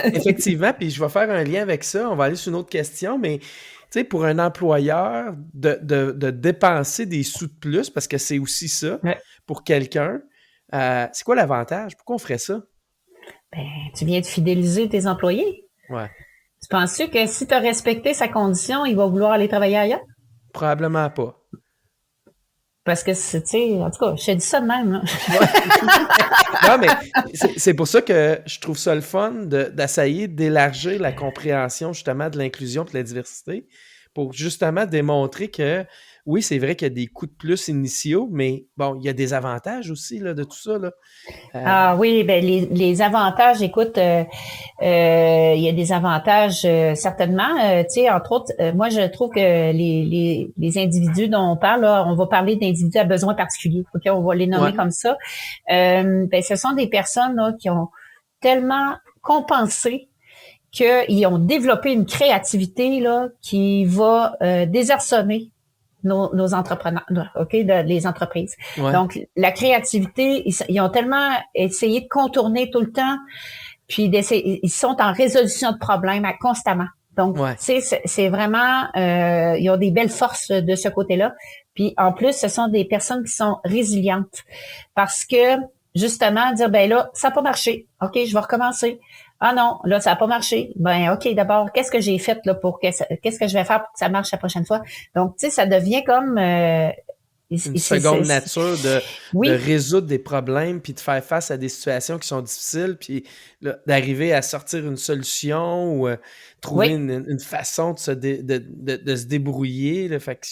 Effectivement, puis je vais faire un lien avec ça. On va aller sur une autre question, mais tu sais, pour un employeur, de dépenser des sous de plus, parce que c'est aussi ça, pour quelqu'un, c'est quoi l'avantage? Pourquoi on ferait ça? Ben, tu viens de fidéliser tes employés. Ouais. Tu penses-tu que si tu as respecté sa condition, il va vouloir aller travailler ailleurs? Probablement pas. Parce que, tu sais, en tout cas, je te dis ça de même. Là. Non, mais c'est pour ça que je trouve ça le fun d'essayer d'élargir la compréhension justement de l'inclusion et de la diversité pour justement démontrer que oui, c'est vrai qu'il y a des coûts de plus initiaux, mais bon, il y a des avantages aussi là, de tout ça. Là. Ah oui, ben les avantages, écoute, il y a des avantages certainement. Tu sais, entre autres, moi je trouve que les individus dont on parle, là, on va parler d'individus à besoins particuliers. Ok, on va les nommer comme ça. Ben ce sont des personnes là, qui ont tellement compensé qu'ils ont développé une créativité là qui va désarçonner nos entrepreneurs, ok, les entreprises. Ouais. Donc, la créativité, ils ont tellement essayé de contourner tout le temps, puis ils sont en résolution de problèmes constamment. Donc, c'est vraiment, ils ont des belles forces de ce côté-là. Puis, en plus, ce sont des personnes qui sont résilientes parce que, justement, dire, ben là, ça n'a pas marché. OK, je vais recommencer. Ah non, là, ça n'a pas marché. Ben, OK, d'abord, qu'est-ce que j'ai fait là qu'est-ce que je vais faire pour que ça marche la prochaine fois? Donc, tu sais, ça devient comme une seconde nature de résoudre des problèmes puis de faire face à des situations qui sont difficiles puis là, d'arriver à sortir une solution ou trouver une façon de se débrouiller. Là. Fait que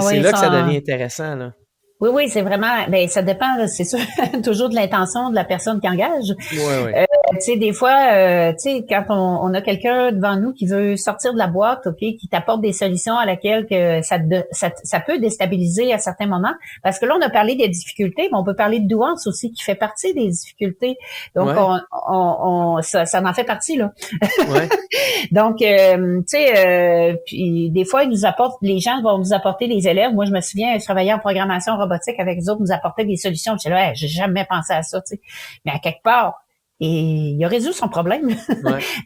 c'est là que ça devient intéressant, là. Oui, c'est vraiment, ben ça dépend, c'est sûr, toujours de l'intention de la personne qui engage. Tu sais, des fois, tu sais, quand on a quelqu'un devant nous qui veut sortir de la boîte, ok, qui t'apporte des solutions à laquelle que ça peut déstabiliser à certains moments, parce que là on a parlé des difficultés, mais on peut parler de douance aussi qui fait partie des difficultés. Donc ça en fait partie là. Donc tu sais, puis des fois les gens vont nous apporter les élèves. Moi je me souviens, je travaillais en programmation robotique avec les autres, nous apportaient des solutions. Je disais là, j'ai jamais pensé à ça, tu sais. Mais à quelque part, et il a résolu son problème.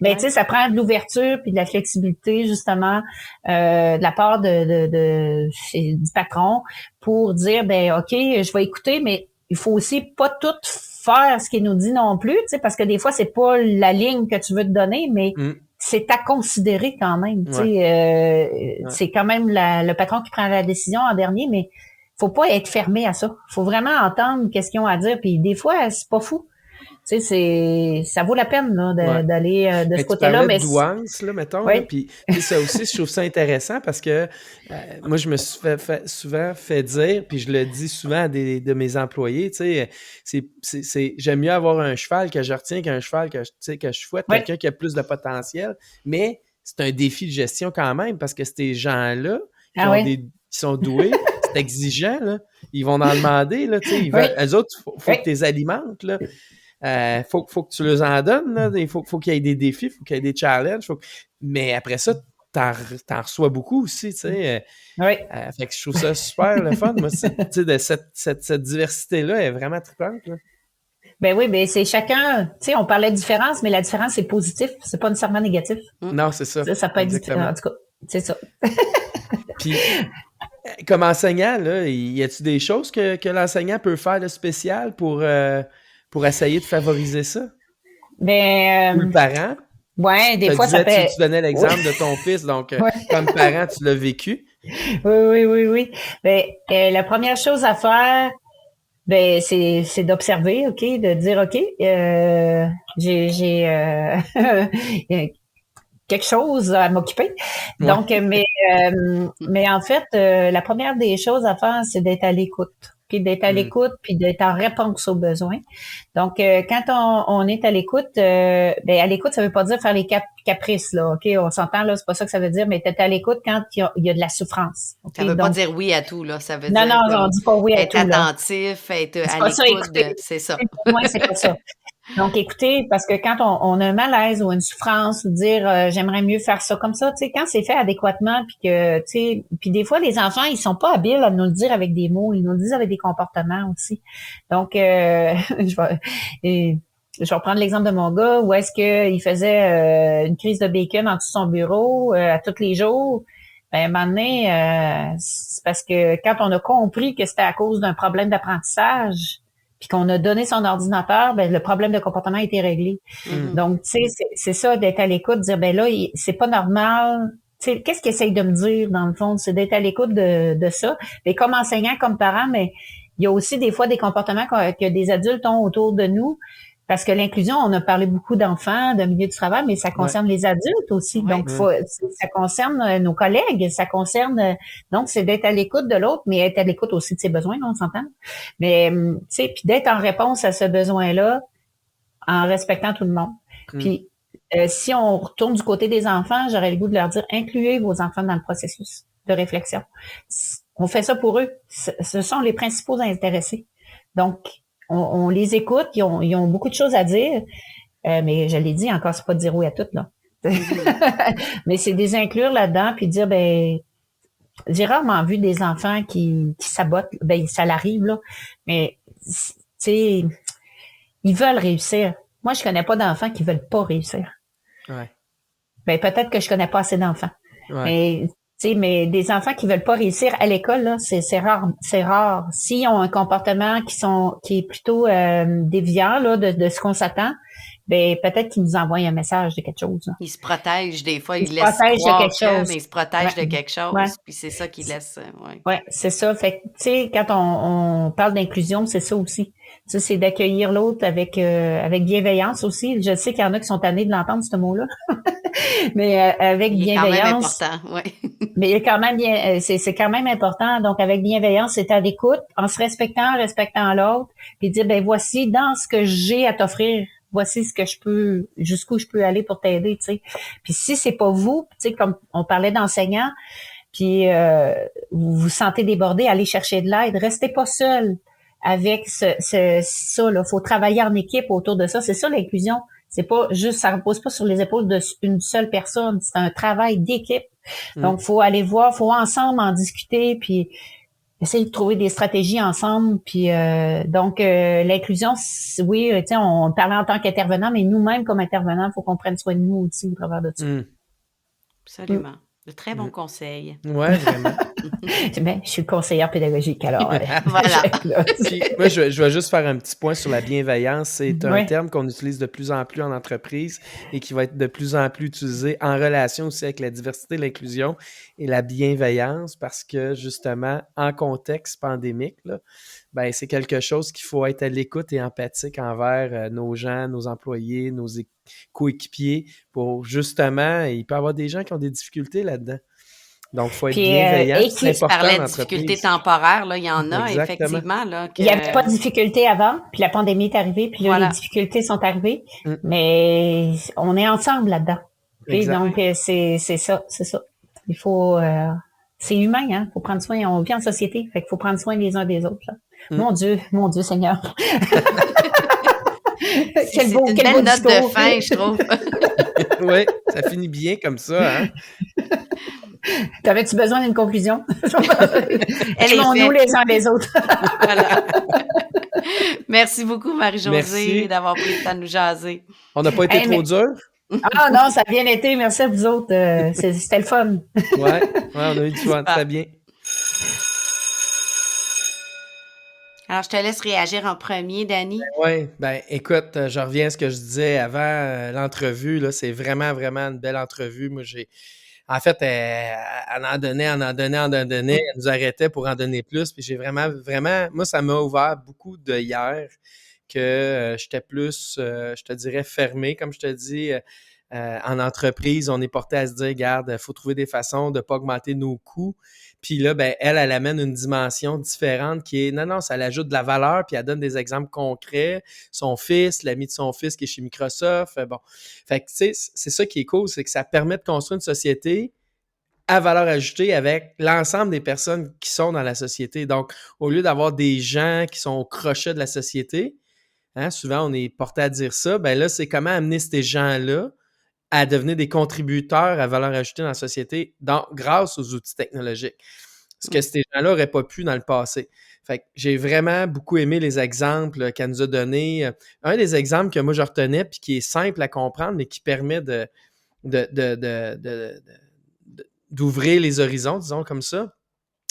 Mais tu sais, ça prend de l'ouverture puis de la flexibilité justement de la part du patron pour dire ben OK, je vais écouter, mais il faut aussi pas tout faire ce qu'il nous dit non plus, tu sais, parce que des fois c'est pas la ligne que tu veux te donner, mais c'est à considérer quand même. Tu sais, c'est quand même le patron qui prend la décision en dernier, mais faut pas être fermé à ça. Faut vraiment entendre qu'est-ce qu'ils ont à dire. Puis des fois, c'est pas fou. Tu sais, ça vaut la peine là, d'aller de ce côté-là. Mais douance, là, mettons. Puis ça aussi, je trouve ça intéressant parce que moi, je me suis souvent fait dire, puis je le dis souvent à de mes employés, tu sais, j'aime mieux avoir un cheval que je retiens qu'un cheval que je fouette, quelqu'un qui a plus de potentiel. Mais c'est un défi de gestion quand même parce que ces gens-là qui sont doués, c'est exigeant, là. Ils vont en demander, là, tu sais. Eux autres, faut que tu les alimentes, là. Faut que tu les en donnes, là. Il faut qu'il y ait des défis, faut qu'il y ait des challenges. Mais après ça, t'en reçois beaucoup aussi, tu sais. Fait que je trouve ça super le fun. Moi, tu sais, cette diversité-là est vraiment trippante, là. Ben oui, ben c'est chacun, tu sais, on parlait de différence, mais la différence, c'est positif, c'est pas nécessairement négatif. Non, c'est ça. Ça peut être différent, en tout cas, c'est ça. Puis, comme enseignant, là, y a-t-il des choses que l'enseignant peut faire de spécial pour essayer de favoriser ça? Ben, ou le parent? Ouais, des fois, ça peut... Tu donnais l'exemple de ton fils, donc comme parent, tu l'as vécu. Oui. Ben, la première chose à faire, Ben c'est d'observer, OK, de dire OK, j'ai quelque chose à m'occuper. Ouais. Donc, mais en fait, la première des choses à faire, c'est d'être à l'écoute. Puis d'être à l'écoute, puis d'être en réponse aux besoins. Donc, quand on est à l'écoute, ben à l'écoute, ça veut pas dire faire les caprices, là, OK? On s'entend, là, c'est pas ça que ça veut dire, mais être à l'écoute quand il y a de la souffrance. Ça OK? veut pas Donc, dire oui à tout, là. Ça veut non, dire non, on comme dit pas oui à être tout, là. attentif, être C'est à pas ça, l'écoute écouter. c'est ça. Pour moi, c'est pas ça. Donc, écoutez, parce que quand on a un malaise ou une souffrance, ou dire j'aimerais mieux faire ça comme ça, tu sais, quand c'est fait adéquatement, puis que, tu sais, puis des fois, les enfants, ils sont pas habiles à nous le dire avec des mots, ils nous le disent avec des comportements aussi. Donc, je vais reprendre l'exemple de mon gars, où est-ce qu'il faisait une crise de bacon en dessous de son bureau à tous les jours. Ben, à un moment donné, c'est parce que quand on a compris que c'était à cause d'un problème d'apprentissage, puis qu'on a donné son ordinateur, ben le problème de comportement a été réglé. Donc, tu sais, c'est ça d'être à l'écoute, de dire ben là, c'est pas normal. Tu sais, qu'est-ce qu'il essaye de me dire dans le fond, c'est d'être à l'écoute de ça. Mais comme enseignant, comme parent, mais il y a aussi des fois des comportements que des adultes ont autour de nous. Parce que l'inclusion, on a parlé beaucoup d'enfants, de milieu du travail, mais ça concerne les adultes aussi. Ouais. Donc, ça concerne nos collègues, ça concerne, donc c'est d'être à l'écoute de l'autre, mais être à l'écoute aussi de ses besoins, on s'entend. Mais, tu sais, puis d'être en réponse à ce besoin-là, en respectant tout le monde. Puis, si on retourne du côté des enfants, j'aurais le goût de leur dire, incluez vos enfants dans le processus de réflexion. On fait ça pour eux. Ce sont les principaux intéressés. Donc, on les écoute, ils ont beaucoup de choses à dire, mais je l'ai dit encore, c'est pas de dire oui à tout, là. Mais c'est des inclure là-dedans, puis dire, ben, j'ai rarement vu des enfants qui sabotent, ben, ça l'arrive, là, mais, tu sais, ils veulent réussir. Moi, je connais pas d'enfants qui veulent pas réussir. Ouais. Ben, peut-être que je connais pas assez d'enfants. Ouais. Mais, tu sais, mais des enfants qui veulent pas réussir à l'école, là, c'est rare. C'est rare. S'ils ont un comportement qui est plutôt déviant, là, de ce qu'on s'attend, ben, peut-être qu'ils nous envoient un message de quelque chose, là. Ils se protègent des fois, Ils ils se laissent protègent de croire quelque que, chose. mais ils se protègent Ouais. de quelque chose, Ouais. puis c'est ça qui laisse, ouais. Ouais, c'est ça. Fait que, tu sais, quand on parle d'inclusion, c'est ça aussi. Tu sais, c'est d'accueillir l'autre avec bienveillance aussi. Je sais qu'il y en a qui sont tannés de l'entendre, ce mot-là. Mais avec Il est quand même bienveillance. important, ouais. Mais il est quand même bien, c'est quand même important. Donc, avec bienveillance, c'est à l'écoute, en se respectant l'autre, puis dire, ben voici dans ce que j'ai à t'offrir, voici ce que je peux, jusqu'où je peux aller pour t'aider, tu sais. Puis si c'est pas vous, tu sais, comme on parlait d'enseignants, puis vous vous sentez débordé, allez chercher de l'aide, restez pas seul avec ça là. Faut travailler en équipe autour de ça. C'est ça l'inclusion. C'est pas juste, ça repose pas sur les épaules d'une seule personne. C'est un travail d'équipe. Donc, faut aller voir, faut ensemble en discuter, puis essayer de trouver des stratégies ensemble. Puis donc, l'inclusion, oui, tu sais, on parlait en tant qu'intervenant, mais nous-mêmes comme intervenants, faut qu'on prenne soin de nous aussi au travers de ça. Absolument. De très bons conseils. Ouais, vraiment. Ben, je suis conseillère pédagogique, alors. Voilà. Puis, moi, je vais juste faire un petit point sur la bienveillance. C'est un Ouais. terme qu'on utilise de plus en plus en entreprise et qui va être de plus en plus utilisé en relation aussi avec la diversité, l'inclusion et la bienveillance parce que, justement, en contexte pandémique, là, ben, c'est quelque chose qu'il faut être à l'écoute et empathique envers nos gens, nos employés, nos coéquipiers pour, justement, il peut y avoir des gens qui ont des difficultés là-dedans. Donc, il faut être Puis, bienveillant. et C'est qui important parlait en de difficultés entreprise. temporaires, là, il y en a, Exactement. effectivement, là, que... il n'y avait pas de difficultés avant, puis la pandémie est arrivée, puis là, Voilà. les difficultés sont arrivées, mais on est ensemble là-dedans. Puis, Exact. donc, c'est ça. Il faut... c'est humain, hein. Faut prendre soin. On vit en société, fait qu'il faut prendre soin les uns des autres. Là. Mon Dieu, Seigneur. C'est une belle note de fin, je trouve. Oui, ça finit bien comme ça, hein? T'avais-tu besoin d'une conclusion? faite. Aimons-nous les uns les autres. Voilà. Merci beaucoup, Marie-Josée, Merci. d'avoir pris le temps de nous jaser. On n'a pas été trop dur? Ah non, ça a bien été. Merci à vous autres. C'était le fun. Ouais, on a eu du fun. Très bien. Alors, je te laisse réagir en premier, Dani. Oui, ben écoute, je reviens à ce que je disais avant l'entrevue. Là, c'est vraiment, vraiment une belle entrevue. Moi, j'ai En fait, elle en donnait, elle nous arrêtait pour en donner plus. Puis j'ai vraiment, vraiment, moi, ça m'a ouvert beaucoup d'œillères que j'étais plus, je te dirais, fermé, comme je te dis. En entreprise, on est porté à se dire, regarde, il faut trouver des façons de ne pas augmenter nos coûts. Puis là, ben, elle amène une dimension différente qui est, non, ça l'ajoute de la valeur, puis elle donne des exemples concrets. Son fils, l'ami de son fils qui est chez Microsoft, bon. Fait que, tu sais, c'est ça qui est cool, c'est que ça permet de construire une société à valeur ajoutée avec l'ensemble des personnes qui sont dans la société. Donc, au lieu d'avoir des gens qui sont au crochet de la société, hein, souvent on est porté à dire ça, ben là, c'est comment amener ces gens-là à devenir des contributeurs à valeur ajoutée dans la société grâce aux outils technologiques. Ce que ces gens-là n'auraient pas pu dans le passé. Fait que j'ai vraiment beaucoup aimé les exemples qu'elle nous a donnés. Un des exemples que moi je retenais, puis qui est simple à comprendre, mais qui permet d'ouvrir les horizons, disons comme ça,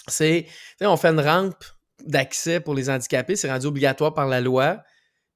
c'est, on fait une rampe d'accès pour les handicapés, c'est rendu obligatoire par la loi.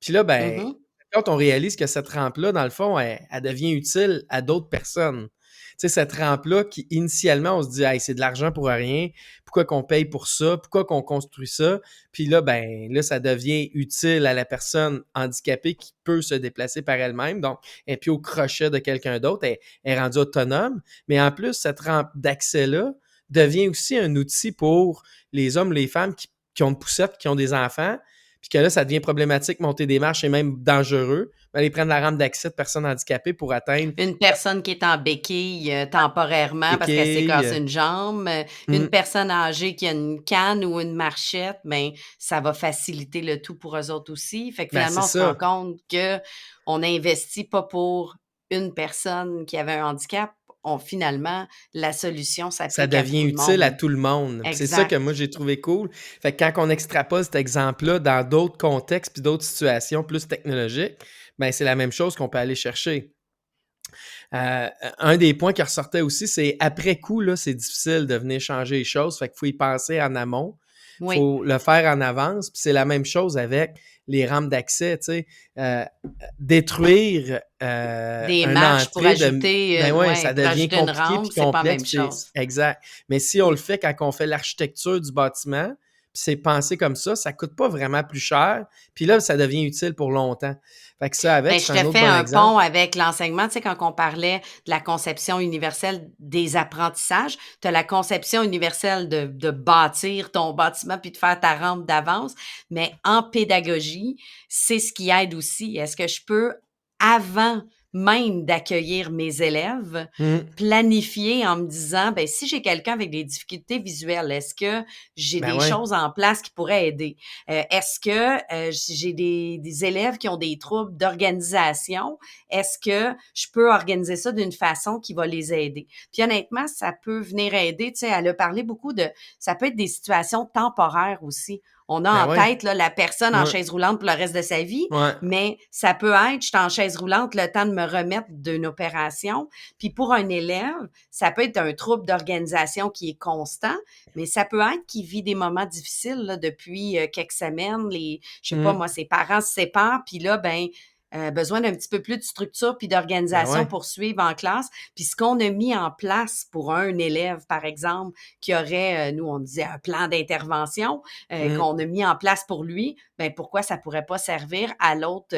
Puis là, ben, quand on réalise que cette rampe-là, dans le fond, elle devient utile à d'autres personnes. Tu sais, cette rampe-là qui, initialement, on se dit, hey, c'est de l'argent pour rien, pourquoi qu'on paye pour ça, pourquoi qu'on construit ça? Puis là, ben, là, ça devient utile à la personne handicapée qui peut se déplacer par elle-même. Donc, elle n'est plus au crochet de quelqu'un d'autre, elle est rendue autonome. Mais en plus, cette rampe d'accès-là devient aussi un outil pour les hommes, les femmes qui ont une poussette, qui ont des enfants, puis que là, ça devient problématique, monter des marches et même dangereux, ben, ils prennent la rampe d'accès de personnes handicapées pour atteindre... Une personne qui est en béquille temporairement parce qu'elle s'est cassé une jambe, une personne âgée qui a une canne ou une marchette, ben ça va faciliter le tout pour eux autres aussi. Fait que finalement, on se rend compte qu'on investit pas pour une personne qui avait un handicap, finalement, la solution ça devient utile à tout le monde. C'est ça que moi, j'ai trouvé cool. Fait que quand on extrapole cet exemple-là dans d'autres contextes puis d'autres situations plus technologiques, ben c'est la même chose qu'on peut aller chercher. Un des points qui ressortait aussi, c'est après coup, là, c'est difficile de venir changer les choses. Fait qu'il faut y penser en amont. Il faut le faire en avance. Puis c'est la même chose avec les rampes d'accès, tu sais. Détruire des marches pour ajouter, ça devient compliqué puis complexe. C'est pas la même chose. Exact. Mais si on le fait quand on fait l'architecture du bâtiment, puis c'est pensé comme ça coûte pas vraiment plus cher. Puis là, ça devient utile pour longtemps. Fait que ça, avec, je te fais un pont avec l'enseignement. Tu sais, quand on parlait de la conception universelle des apprentissages, tu as la conception universelle de bâtir ton bâtiment puis de faire ta rampe d'avance. Mais en pédagogie, c'est ce qui aide aussi. Est-ce que je peux, avant même d'accueillir mes élèves, planifier en me disant, ben si j'ai quelqu'un avec des difficultés visuelles, est-ce que j'ai des choses en place qui pourraient aider? Est-ce que j'ai des élèves qui ont des troubles d'organisation? Est-ce que je peux organiser ça d'une façon qui va les aider? Puis honnêtement, ça peut venir aider. Tu sais, elle a parlé beaucoup ça peut être des situations temporaires aussi. On a en tête là, la personne en chaise roulante pour le reste de sa vie, mais ça peut être, je suis en chaise roulante, le temps de me remettre d'une opération. Puis pour un élève, ça peut être un trouble d'organisation qui est constant, mais ça peut être qu'il vit des moments difficiles là, depuis quelques semaines. Je sais pas, moi, ses parents se séparent, puis là, besoin d'un petit peu plus de structure puis d'organisation pour suivre en classe. Puis ce qu'on a mis en place pour un élève, par exemple, qui aurait, nous, on disait un plan d'intervention qu'on a mis en place pour lui, ben pourquoi ça pourrait pas servir à l'autre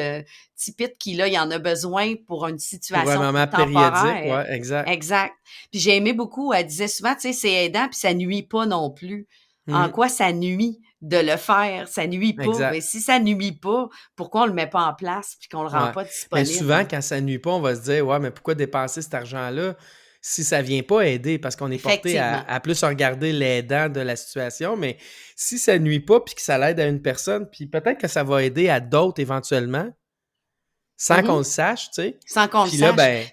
typite qui, là, il en a besoin pour une situation pour un moment temporaire. Exact. Exact. Puis j'ai aimé beaucoup, elle disait souvent, tu sais, c'est aidant puis ça nuit pas non plus. En quoi ça nuit de le faire? Ça nuit pas. Exact. Mais si ça nuit pas, pourquoi on le met pas en place puis qu'on le rend pas disponible? Mais souvent, quand ça nuit pas, on va se dire, ouais, mais pourquoi dépenser cet argent-là si ça vient pas aider? Parce qu'on est porté à plus regarder l'aidant de la situation. Mais si ça nuit pas puis que ça l'aide à une personne, puis peut-être que ça va aider à d'autres éventuellement, sans qu'on le sache, tu sais. Sans qu'on le sache. Là, ben,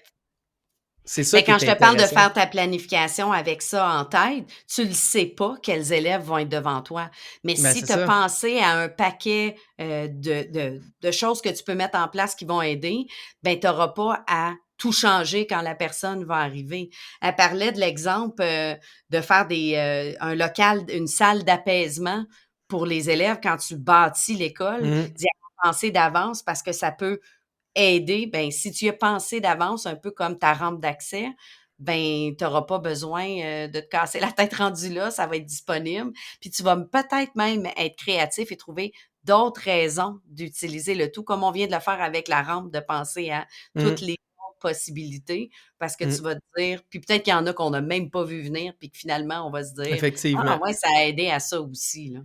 c'est ça quand je te parle de faire ta planification avec ça en tête, tu le sais pas quels élèves vont être devant toi. Mais si tu as pensé à un paquet de choses que tu peux mettre en place qui vont aider, ben tu n'auras pas à tout changer quand la personne va arriver. Elle parlait de l'exemple de faire un local, une salle d'apaisement pour les élèves quand tu bâtis l'école, d'y penser d'avance parce que ça peut aider, ben si tu y as pensé d'avance, un peu comme ta rampe d'accès, ben tu n'auras pas besoin de te casser la tête rendu là, ça va être disponible. Puis tu vas peut-être même être créatif et trouver d'autres raisons d'utiliser le tout, comme on vient de le faire avec la rampe, de penser à toutes Mmh, les autres possibilités, parce que mmh, tu vas te dire, puis peut-être qu'il y en a qu'on n'a même pas vu venir, puis que finalement, on va se dire, ah effectivement. ouais, ça a aidé à ça aussi, là.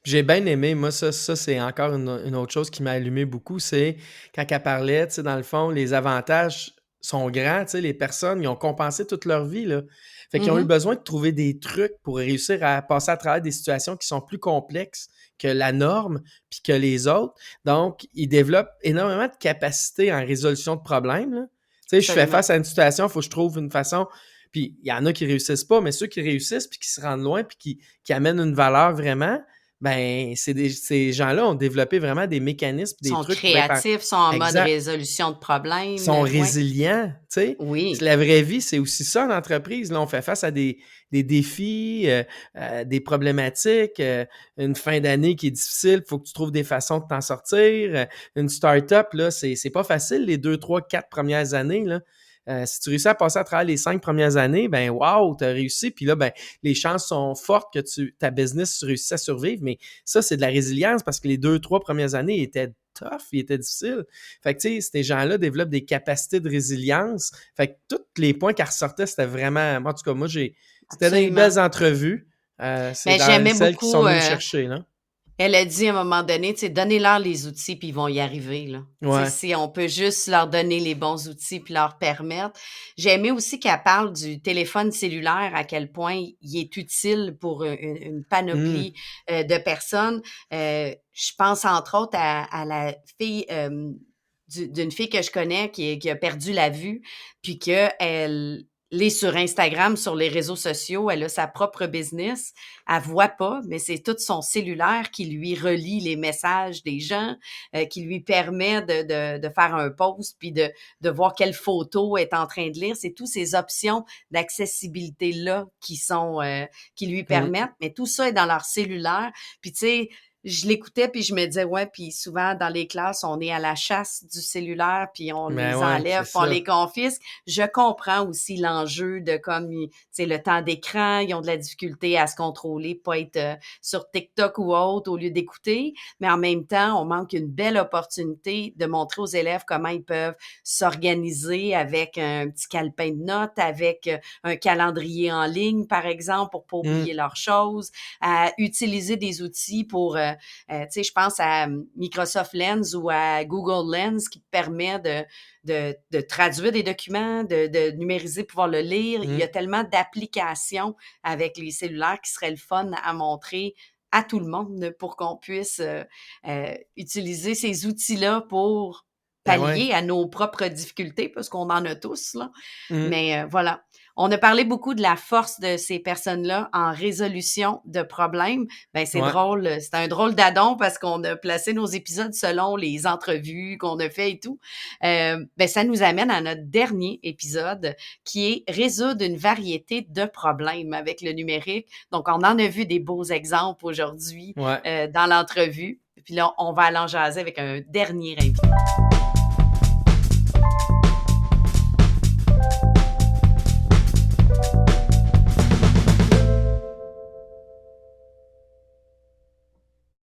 J'ai bien aimé, moi, ça c'est encore une autre chose qui m'a allumé beaucoup, c'est quand elle parlait, tu sais, dans le fond, les avantages sont grands, tu sais, les personnes, ils ont compensé toute leur vie, là. Fait qu'ils ont eu Mhm. besoin de trouver des trucs pour réussir à passer à travers des situations qui sont plus complexes que la norme, puis que les autres. Donc, ils développent énormément de capacités en résolution de problèmes, là. Tu sais, je fais Absolument. face à une situation, il faut que je trouve une façon. Puis il y en a qui réussissent pas, mais ceux qui réussissent, puis qui se rendent loin, puis qui amènent une valeur vraiment, ben, ces gens-là ont développé vraiment des mécanismes, Ils des sont trucs pour être en créatifs, sont en mode exact. résolution de Ils problèmes. sont Ouais. résilients, tu sais? Oui, La vraie vie, c'est aussi ça en entreprise. Là, on fait face à des défis, des problématiques, une fin d'année qui est difficile, il faut que tu trouves des façons de t'en sortir. Une start-up, là, c'est pas facile les 2, 3, 4 premières années, là. Si tu réussis à passer à travers les 5 premières années, ben wow, tu as réussi. Puis là, ben, les chances sont fortes que ta business réussisse à survivre. Mais ça, c'est de la résilience parce que les 2, 3 premières années étaient tough, ils étaient difficiles. Fait que, tu sais, ces gens-là développent des capacités de résilience. Fait que tous les points qui ressortaient, c'était vraiment. Moi, en tout cas, c'était dans les absolument. belles entrevues. C'est Mais dans j'aimais celles qui sont beaucoup, venues me chercher, là. elle a dit à un moment donné, tu sais, donnez-leur les outils puis ils vont y arriver, là. Tu sais, Ouais. si on peut juste leur donner les bons outils puis leur permettre. J'ai aimé aussi qu'elle parle du téléphone cellulaire, à quel point il est utile pour une Mmh. panoplie de personnes. Je pense entre autres à la fille d'une fille que je connais qui a perdu la vue, puis qu'elle est sur Instagram, sur les réseaux sociaux, elle a sa propre business. Elle voit pas, mais c'est tout son cellulaire qui lui relie les messages des gens, qui lui permet de faire un post, puis de voir quelle photo est en train de lire. C'est toutes ces options d'accessibilité-là qui lui Mmh. permettent, mais tout ça est dans leur cellulaire. Puis tu sais, je l'écoutais, puis je me disais, ouais, puis souvent dans les classes, on est à la chasse du cellulaire, puis on Ben les ouais, c'est enlève, puis on ça. les confisque. Je comprends aussi l'enjeu de comme, tu sais, le temps d'écran, ils ont de la difficulté à se contrôler, pas être sur TikTok ou autre au lieu d'écouter, mais en même temps, on manque une belle opportunité de montrer aux élèves comment ils peuvent s'organiser avec un petit calepin de notes, avec un calendrier en ligne, par exemple, pour pas Mmh. oublier leurs choses, à utiliser des outils pour, tu sais, je pense à Microsoft Lens ou à Google Lens qui permet de traduire des documents, de numériser, pouvoir le lire. Il y a Mmh. tellement d'applications avec les cellulaires qui seraient le fun à montrer à tout le monde pour qu'on puisse utiliser ces outils-là pour Ben ouais. pallier à nos propres difficultés, parce qu'on en a tous, là. Mmh. Mais voilà. On a parlé beaucoup de la force de ces personnes-là en résolution de problèmes. Ben c'est Ouais. drôle, c'est un drôle d'addon parce qu'on a placé nos épisodes selon les entrevues qu'on a fait et tout. Ben ça nous amène à notre dernier épisode qui est résoudre une variété de problèmes avec le numérique. Donc on en a vu des beaux exemples aujourd'hui Ouais. dans l'entrevue. Puis là, on va aller en jaser avec un dernier invité.